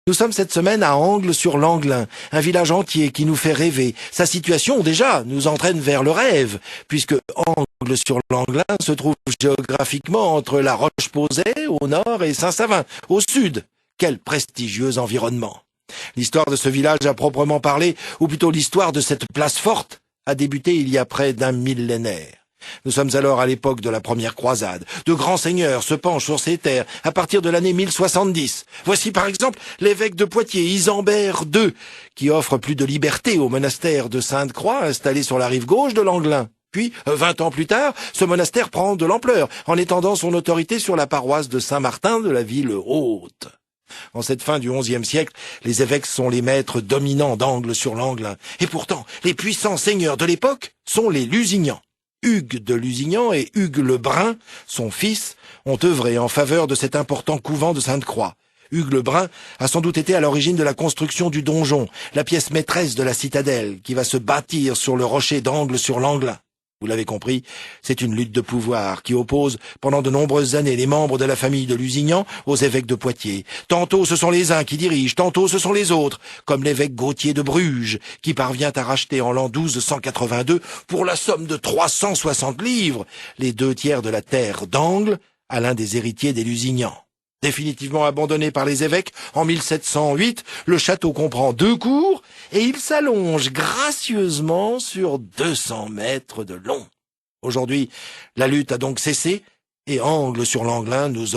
Nous sommes cette semaine à Angles-sur-Langlin, un village entier qui nous fait rêver. Sa situation, déjà, nous entraîne vers le rêve, puisque Angles-sur-Langlin se trouve géographiquement entre la Roche-Posay, au nord, et Saint-Savin, au sud. Quel prestigieux environnement! L'histoire de ce village à proprement parler, ou plutôt l'histoire de cette place forte, a débuté il y a près d'un millénaire. Nous sommes alors à l'époque de la première croisade. De grands seigneurs se penchent sur ces terres à partir de l'année 1070. Voici par exemple l'évêque de Poitiers, Isambert II, qui offre plus de liberté au monastère de Sainte-Croix installé sur la rive gauche de l'Anglin. Puis, 20 ans plus tard, ce monastère prend de l'ampleur en étendant son autorité sur la paroisse de Saint-Martin de la ville haute. En cette fin du XIe siècle, les évêques sont les maîtres dominants d'Angles-sur-Langlin. Et pourtant, les puissants seigneurs de l'époque sont les Lusignans. Hugues de Lusignan et Hugues le Brun, son fils, ont œuvré en faveur de cet important couvent de Sainte-Croix. Hugues le Brun a sans doute été à l'origine de la construction du donjon, la pièce maîtresse de la citadelle, qui va se bâtir sur le rocher d'Angles-sur-Langlin. Vous l'avez compris, c'est une lutte de pouvoir qui oppose pendant de nombreuses années les membres de la famille de Lusignan aux évêques de Poitiers. Tantôt ce sont les uns qui dirigent, tantôt ce sont les autres, comme l'évêque Gauthier de Bruges, qui parvient à racheter en l'an 1282, pour la somme de 360 livres, les 2/3 de la terre d'Angles à l'un des héritiers des Lusignans. Définitivement abandonné par les évêques, en 1708, le château comprend 2 cours et il s'allonge gracieusement sur 200 mètres de long. Aujourd'hui, la lutte a donc cessé et Angles-sur-Langlin nous